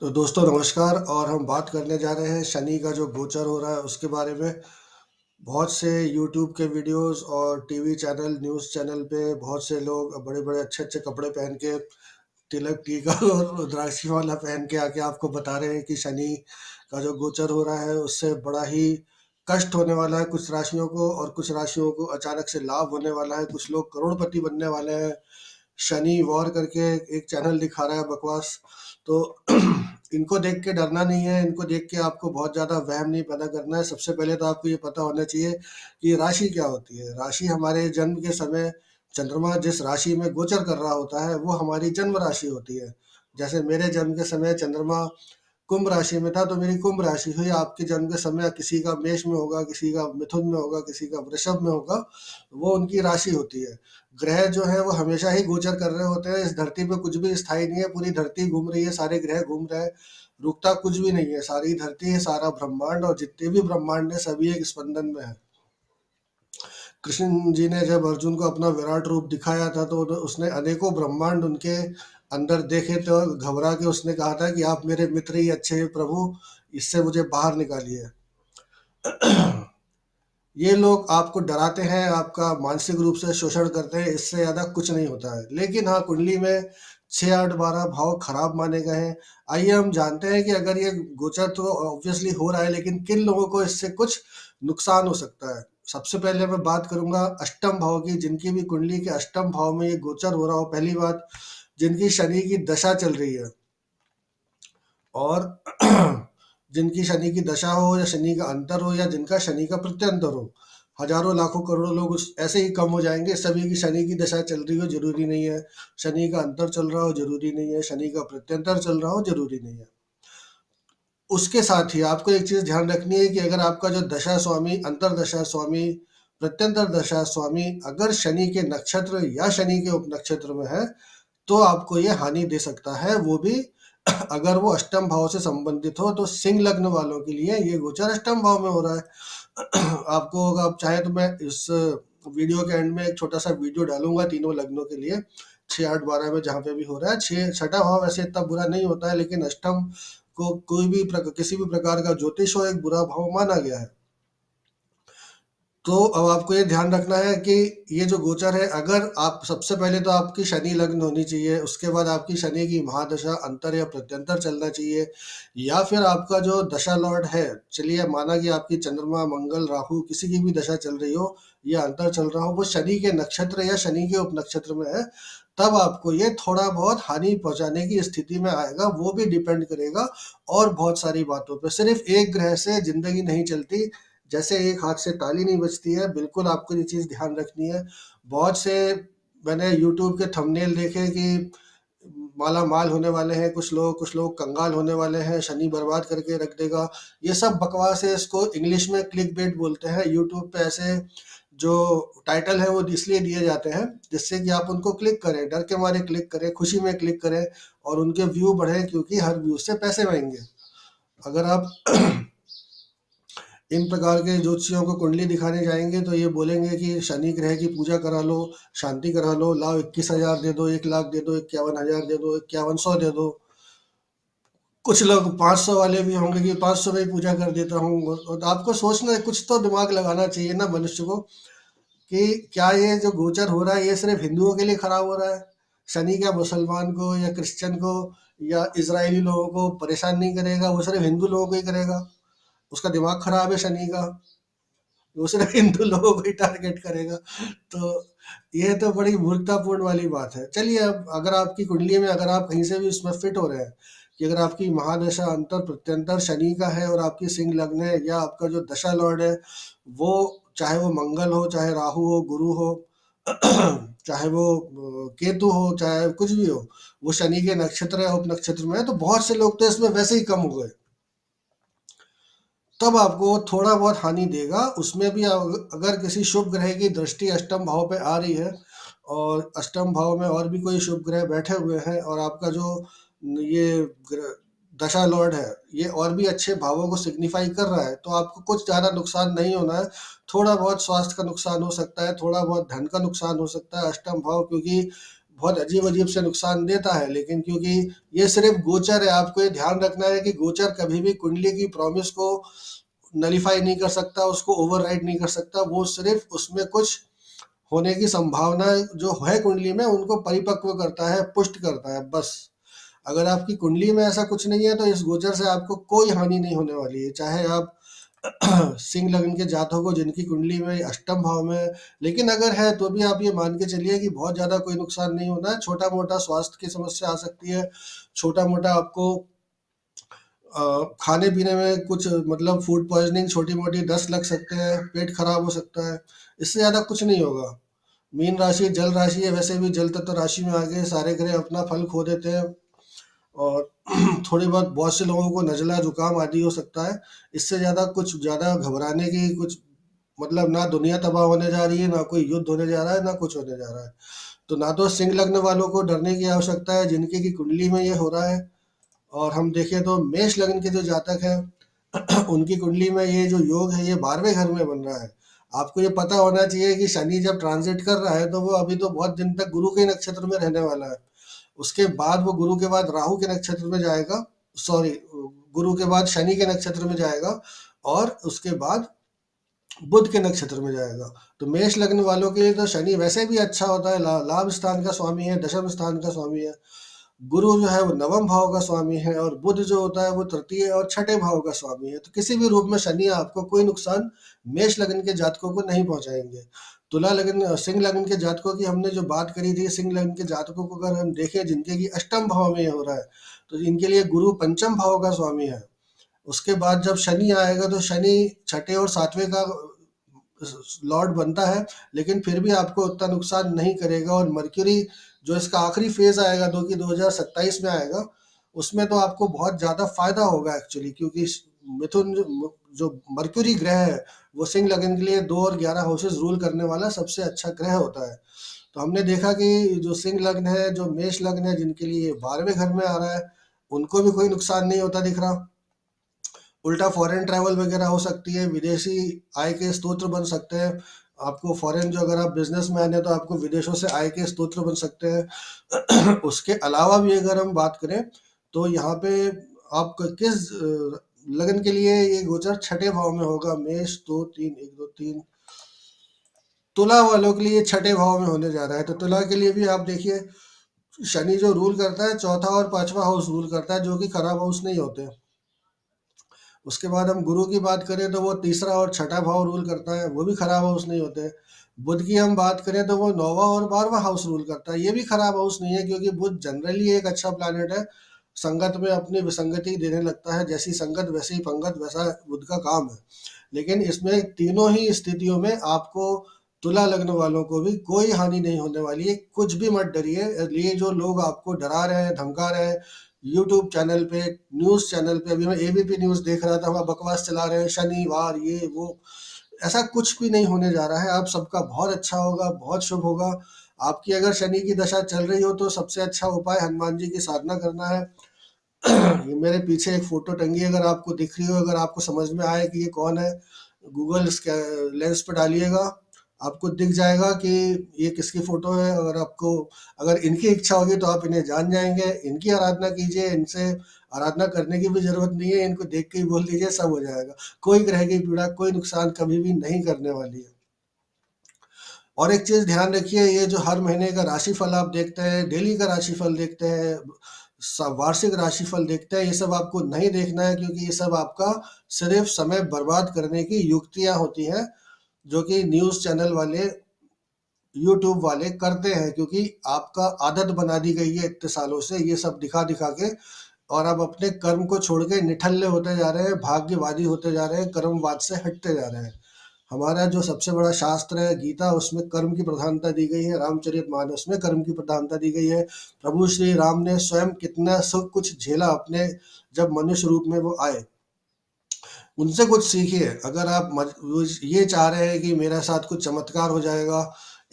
तो दोस्तों नमस्कार। और हम बात करने जा रहे हैं शनि का जो गोचर हो रहा है उसके बारे में। बहुत से यूट्यूब के वीडियोस और टीवी चैनल, न्यूज़ चैनल पे बहुत से लोग बड़े-बड़े अच्छे-अच्छे कपड़े पहन के, तिलक, टीका और रुद्राक्षी माला पहन के आके आपको बता रहे हैं कि शनि का जो गोचर हो रहा है उससे बड़ा ही कष्ट होने वाला है कुछ राशियों को, और कुछ राशियों को अचानक से लाभ होने वाला है। कुछ लोग करोड़पति बनने वाले हैं। शनि वॉर करके एक चैनल दिखा रहा है बकवास। तो इनको देख के डरना नहीं है, इनको देख के आपको बहुत ज़्यादा वहम नहीं पैदा करना है। सबसे पहले तो आपको ये पता होना चाहिए कि राशि क्या होती है। राशि हमारे जन्म के समय चंद्रमा जिस राशि में गोचर कर रहा होता है वो हमारी जन्म राशि होती है। जैसे मेरे जन्म के समय चंद्रमा कुंभ राशि में था तो मेरी कुंभ राशि हुई। आपके जन्म के समय किसी का मेष में होगा, किसी का मिथुन में होगा, किसी का वृषभ में होगा, वो उनकी राशि होती है। ग्रह जो है वो हमेशा ही गोचर कर रहे होते हैं। इस धरती पे कुछ भी स्थायी नहीं है, पूरी धरती घूम रही है, सारे ग्रह घूम रहे हैं, रुकता कुछ भी नहीं है। सारी धरती है, सारा ब्रह्मांड, और जितने भी ब्रह्मांड है सभी एक स्पंदन में है। कृष्ण जी ने जब अर्जुन को अपना विराट रूप दिखाया था तो उसने अनेकों ब्रह्मांड उनके अंदर देखे, तो घबरा के उसने कहा था कि आप मेरे मित्र ही अच्छे हैं प्रभु, इससे मुझे बाहर निकालिए। ये लोग आपको डराते हैं, आपका मानसिक रूप से शोषण करते हैं, इससे ज़्यादा कुछ नहीं होता है। लेकिन हाँ, कुंडली में 6, 8, 12 भाव खराब माने गए हैं। आइए हम जानते हैं कि अगर ये गोचर तो ऑब्वियसली हो रहा है, लेकिन किन लोगों को इससे कुछ नुकसान हो सकता है। सबसे पहले मैं बात करूंगा अष्टम भाव की। जिनकी भी कुंडली के अष्टम भाव में ये गोचर हो रहा हो, पहली बात, जिनकी शनि की दशा चल रही है, और जिनकी शनि की दशा हो या शनि का अंतर हो या जिनका शनि का प्रत्यंतर हो। हजारों लाखों करोड़ों लोग उस ऐसे ही कम हो जाएंगे। सभी की शनि की दशा चल रही हो जरूरी नहीं है, शनि का अंतर चल रहा हो जरूरी नहीं है, शनि का प्रत्यंतर चल रहा हो जरूरी नहीं है। उसके साथ ही आपको एक चीज ध्यान रखनी है कि अगर आपका जो दशा स्वामी, अंतर दशा स्वामी, प्रत्यंतर दशा स्वामी अगर शनि के नक्षत्र या शनि के उपनक्षत्र में है तो आपको ये हानि दे सकता है, वो भी अगर वो अष्टम भाव से संबंधित हो। तो सिंह लग्न वालों के लिए ये गोचर अष्टम भाव में हो रहा है। आपको अगर आप चाहे तो मैं इस वीडियो के एंड में एक छोटा सा वीडियो डालूंगा तीनों लग्नों के लिए, 6, 8, 12 में जहाँ पे भी हो रहा है। छठा भाव वैसे इतना बुरा नहीं होता है, लेकिन अष्टम को कोई भी किसी भी प्रकार का ज्योतिष हो एक बुरा भाव माना गया है। तो अब आपको ये ध्यान रखना है कि ये जो गोचर है, अगर आप सबसे पहले तो आपकी शनि लग्न होनी चाहिए, उसके बाद आपकी शनि की महादशा अंतर या प्रत्यंतर चलना चाहिए, या फिर आपका जो दशा लॉर्ड है, चलिए माना कि आपकी चंद्रमा, मंगल, राहु किसी की भी दशा चल रही हो या अंतर चल रहा हो, वो शनि के नक्षत्र या शनि के उपनक्षत्र में है, तब आपको ये थोड़ा बहुत हानि पहुंचाने की स्थिति में आएगा। वो भी डिपेंड करेगा और बहुत सारी बातों पे। सिर्फ एक ग्रह से जिंदगी नहीं चलती, जैसे एक हाथ से ताली नहीं बजती है। बिल्कुल आपको ये चीज़ ध्यान रखनी है। बहुत से मैंने यूट्यूब के थंबनेल देखे कि माला माल होने वाले हैं कुछ लोग कंगाल होने वाले हैं, शनि बर्बाद करके रख देगा। ये सब बकवास है। इसको इंग्लिश में क्लिक बेट बोलते हैं। यूट्यूब पे ऐसे जो टाइटल है वो इसलिए दिए जाते हैं जिससे कि आप उनको क्लिक करें, डर के मारे क्लिक करें, खुशी में क्लिक करें और उनके व्यू बढ़े, क्योंकि हर व्यू से पैसे आएंगे। अगर आप इन प्रकार के ज्योतिषियों को कुंडली दिखाने जाएंगे तो ये बोलेंगे कि शनि ग्रह की पूजा करा लो, शांति करा लो, लाओ 21,000 दे दो, 1 लाख दे दो, 51,000 दे दो, 5100 दे दो। कुछ लोग 500 वाले भी होंगे कि 500 में ही पूजा कर देता हूँ। और आपको सोचना है, कुछ तो दिमाग लगाना चाहिए ना मनुष्य को, कि क्या ये जो गोचर हो रहा है ये सिर्फ हिंदुओं के लिए खराब हो रहा है। शनि क्या मुसलमान को या क्रिश्चियन को या इजरायली लोगों को परेशान नहीं करेगा, वो सिर्फ हिंदू लोगों को ही करेगा। उसका दिमाग खराब है शनि का, वो सिर्फ हिंदू लोगों को ही टारगेट करेगा। तो ये तो बड़ी मूर्खतापूर्ण वाली बात है। चलिए, अब अगर आपकी कुंडली में अगर आप कहीं से भी उसमें फिट हो रहे हैं कि अगर आपकी महादशा अंतर प्रत्यंतर शनि का है और आपकी सिंह लग्न है, या आपका जो दशा लॉर्ड है वो, चाहे वो मंगल हो, चाहे राहु हो, गुरु हो, चाहे वो केतु हो, चाहे कुछ भी हो, वो शनि के नक्षत्र या उप नक्षत्र में है, तो बहुत से लोग तो इसमें वैसे ही कम हो गए। तब आपको थोड़ा बहुत हानि देगा। उसमें भी अगर किसी शुभ ग्रह की दृष्टि अष्टम भाव पे आ रही है और अष्टम भाव में और भी कोई शुभ ग्रह बैठे हुए हैं और आपका जो ये दशा लॉर्ड है ये और भी अच्छे भावों को सिग्निफाई कर रहा है, तो आपको कुछ ज़्यादा नुकसान नहीं होना है। थोड़ा बहुत स्वास्थ्य का नुकसान हो सकता है, थोड़ा बहुत धन का नुकसान हो सकता है। अष्टम भाव क्योंकि बहुत अजीब-अजीब से नुकसान देता है, लेकिन क्योंकि ये सिर्फ़ गोचर है, आपको ये ध्यान रखना है कि गोचर कभी भी कुंडली की प्रॉमिस को नलीफाई नहीं कर सकता, उसको ओवरराइड नहीं कर सकता। वो सिर्फ़ उसमें कुछ होने की संभावना जो है कुंडली में, उनको परिपक्व करता है, पुष्ट करता है, बस। अगर आपकी कुंडली में ऐसा कुछ नहीं है, तो इस गोचर से आपको कोई हानि नहीं होने वाली है। चाहे आप सिंह लग्न के जातकों को जिनकी कुंडली में अष्टम भाव में है, लेकिन अगर है तो भी आप ये मान के चलिए कि बहुत ज़्यादा कोई नुकसान नहीं होना है। छोटा-मोटा स्वास्थ्य की समस्या आ सकती है, छोटा-मोटा आपको खाने-पीने में कुछ मतलब फूड पॉइज़निंग छोटी-मोटी दस्त लग सकते हैं, पेट खराब हो सकता है, इससे ज़्यादा कुछ नहीं होगा। मीन राशि जल राशि है, वैसे भी जल तत्व राशि में आके सारे ग्रह अपना फल खो देते हैं, और थोड़ी बहुत से लोगों को नज़ला, जुकाम आदि हो सकता है। इससे ज़्यादा घबराने की कुछ मतलब, ना दुनिया तबाह होने जा रही है, ना कोई युद्ध होने जा रहा है, ना कुछ होने जा रहा है। तो ना तो सिंह लग्न वालों को डरने की आवश्यकता है जिनकी की कुंडली में ये हो रहा है। और हम देखें तो मेष लग्न के जो जातक हैं उनकी कुंडली में ये जो योग है, ये 12वें घर में बन रहा है। आपको ये पता होना चाहिए कि शनि जब ट्रांज़िट कर रहा है, तो वो अभी तो बहुत दिन तक गुरु के नक्षत्र में रहने वाला है। उसके बाद वो गुरु के बाद राहु के नक्षत्र में जाएगा, सॉरी, गुरु के बाद शनि के नक्षत्र में जाएगा, और उसके बाद बुध के नक्षत्र में जाएगा। तो मेष लग्न वालों के लिए तो शनि वैसे भी अच्छा होता है, लाभ स्थान का स्वामी है, दशम स्थान का स्वामी है। गुरु जो है वो नवम भाव का स्वामी है, और बुध जो होता है वो तृतीय और छठे भाव का स्वामी है। तो किसी भी रूप में शनि आपको कोई नुकसान मेष लग्न के जातकों को नहीं पहुंचाएंगे। तुला लग्न, सिंह लग्न के जातकों की हमने जो बात करी थी, सिंह लग्न के जातकों को अगर हम देखें जिनके की अष्टम भाव में ये हो रहा है, तो इनके लिए गुरु पंचम भाव का स्वामी है। उसके बाद जब शनि आएगा, तो शनि छठे और सातवें का लॉर्ड बनता है, लेकिन फिर भी आपको उतना नुकसान नहीं करेगा। और मर्क्यूरी जो इसका आखिरी फेज आएगा, जो कि 2027 में आएगा, उसमें तो आपको बहुत ज़्यादा फायदा होगा एक्चुअली, क्योंकि मिथुन जो मर्क्यूरी ग्रह है, वो सिंह लग्न के लिए 2 और 11 हाउसेस रूल करने वाला सबसे अच्छा ग्रह होता है। तो हमने देखा कि जो सिंह लग्न है, जो मेष लग्न है, जिनके लिए 12वें घर में आ रहा है, उनको भी कोई नुकसान नहीं होता दिख रहा। उल्टा फॉरेन ट्रैवल वगैरह हो सकती है, विदेशी आय के स्रोत बन सकते हैं। आपको फॉरेन, जो अगर आप बिजनेसमैन हैं, तो आपको विदेशों से आय के स्रोत बन सकते हैं। उसके अलावा भी अगर हम बात करें, तो यहाँ पे आप किस लगन के लिए ये गोचर छठे भाव में होगा, मेष 2 3 1 2 3, तुला वालों के लिए छठे भाव में होने जा रहा है। तो तुला के लिए भी आप देखिए, शनि जो रूल करता है, चौथा और पांचवा हाउस रूल करता है, जो कि खराब हाउस नहीं होते। उसके बाद हम गुरु की बात करें, तो वो तीसरा और छठा भाव रूल करता है, वो भी खराब हाउस नहीं होते। बुध की हम बात करें, तो वो नौवा और 12वां हाउस रूल करता है, ये भी खराब हाउस नहीं है, क्योंकि बुध जनरली एक अच्छा प्लैनेट है। संगत में अपनी विसंगति देने लगता है, जैसी संगत वैसी ही पंगत, वैसा बुध का काम है। लेकिन इसमें तीनों ही स्थितियों में आपको, तुला लग्न वालों को भी कोई हानि नहीं होने वाली है, कुछ भी मत डरिए। ये जो लोग आपको डरा रहे हैं, धमका रहे हैं, यूट्यूब चैनल पे, न्यूज़ चैनल पे, अभी मैं एबीपी न्यूज़ देख रहा था, वहाँ बकवास चला रहे हैं, शनिवार ये वो, ऐसा कुछ भी नहीं होने जा रहा है। आप सबका बहुत अच्छा होगा, बहुत शुभ होगा। आपकी अगर शनि की दशा चल रही हो, तो सबसे अच्छा उपाय हनुमान जी की साधना करना है। ये मेरे पीछे एक फोटो टंगी है, अगर आपको दिख रही हो, अगर आपको समझ में आए कि ये कौन है, गूगल लेंस पे डालिएगा, आपको दिख जाएगा कि ये किसकी फोटो है। अगर आपको, अगर इनकी इच्छा होगी, तो आप इन्हें जान जाएंगे। इनकी आराधना कीजिए, इनसे आराधना करने की भी जरूरत नहीं है, इनको देख के ही बोल दीजिए, सब हो जाएगा। कोई ग्रह की पीड़ा, कोई नुकसान कभी भी नहीं करने वाली है। और एक चीज ध्यान रखिए, ये जो हर महीने का राशिफल आप देखते हैं, डेली का राशिफल देखते हैं, वार्षिक राशिफल देखते हैं, ये सब आपको नहीं देखना है, क्योंकि ये सब आपका सिर्फ समय बर्बाद करने की युक्तियां होती हैं, जो कि न्यूज़ चैनल वाले, यूट्यूब वाले करते हैं, क्योंकि आपका आदत बना दी गई है इतने सालों से ये सब दिखा दिखा के। और आप अपने कर्म को छोड़ के निठल्ले होते जा रहे हैं, भाग्यवादी होते जा रहे हैं, कर्मवाद से हटते जा रहे हैं। हमारा जो सबसे बड़ा शास्त्र है गीता, उसमें कर्म की प्रधानता दी गई है, रामचरितमानस में कर्म की प्रधानता दी गई है। प्रभु श्री राम ने स्वयं कितना सब कुछ झेला अपने, जब मनुष्य रूप में वो आए। उनसे कुछ सीखिए। अगर आप ये चाह रहे हैं कि मेरे साथ कुछ चमत्कार हो जाएगा,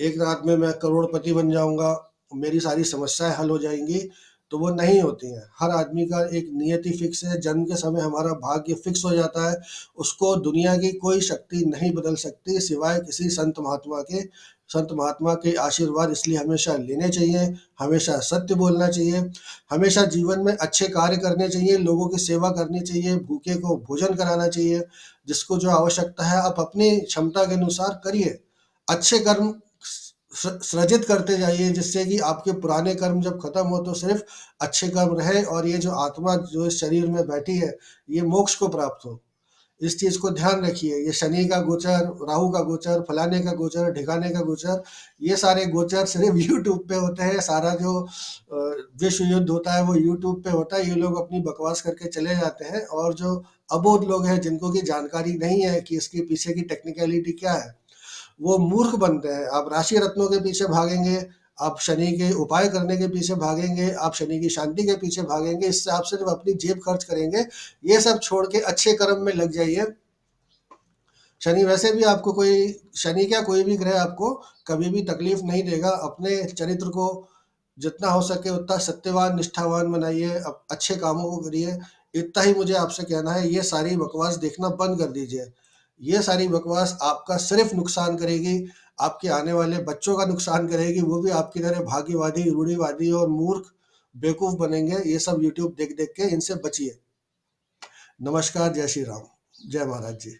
एक रात में मैं करोड़पति बन जाऊंगा, मेरी सारी समस्याएं हल हो जाएंगी, तो वो नहीं होती हैं। हर आदमी का एक नियति फिक्स है, जन्म के समय हमारा भाग्य फिक्स हो जाता है, उसको दुनिया की कोई शक्ति नहीं बदल सकती सिवाय किसी संत महात्मा के। संत महात्मा के आशीर्वाद इसलिए हमेशा लेने चाहिए, हमेशा सत्य बोलना चाहिए, हमेशा जीवन में अच्छे कार्य करने चाहिए, लोगों की सेवा करनी चाहिए, भूखे को भोजन कराना चाहिए, जिसको जो आवश्यकता है आप अपनी क्षमता के अनुसार करिए। अच्छे कर्म सृजित करते जाइए, जिससे कि आपके पुराने कर्म जब खत्म हो तो सिर्फ अच्छे कर्म रहे और ये जो आत्मा जो इस शरीर में बैठी है, ये मोक्ष को प्राप्त हो। इस चीज को ध्यान रखिए। ये शनि का गोचर, राहु का गोचर, फलाने का गोचर, ढिकाने का गोचर, ये सारे गोचर सिर्फ यूट्यूब पे होते हैं। सारा जो विश्व युद्ध होता है वो यूट्यूब पे होता है। ये लोग अपनी बकवास करके चले जाते हैं, और जो अबोध लोग हैं जिनको की जानकारी नहीं है कि इसके पीछे की टेक्निकलिटी क्या है, वो मूर्ख बनते हैं। आप राशि रत्नों के पीछे भागेंगे, आप शनि के उपाय करने के पीछे भागेंगे, आप शनि की शांति के पीछे भागेंगे, इससे आप सिर्फ अपनी जेब खर्च करेंगे। ये सब छोड़ के अच्छे कर्म में लग जाइए। शनि वैसे भी आपको कोई, शनि क्या कोई भी ग्रह आपको कभी भी तकलीफ नहीं देगा। अपने चरित्र को जितना हो सके उतना सत्यवान निष्ठावान बनाइए, अच्छे कामों को करिए। इतना ही मुझे आपसे कहना है। ये सारी बकवास देखना बंद कर दीजिए। ये सारी बकवास आपका सिर्फ नुकसान करेगी, आपके आने वाले बच्चों का नुकसान करेगी। वो भी आपकी तरह भाग्यवादी, रूढ़िवादी और मूर्ख बेवकूफ बनेंगे। ये सब यूट्यूब देख देख के इनसे बचिए। नमस्कार, जय श्री राम, जय महाराज जी।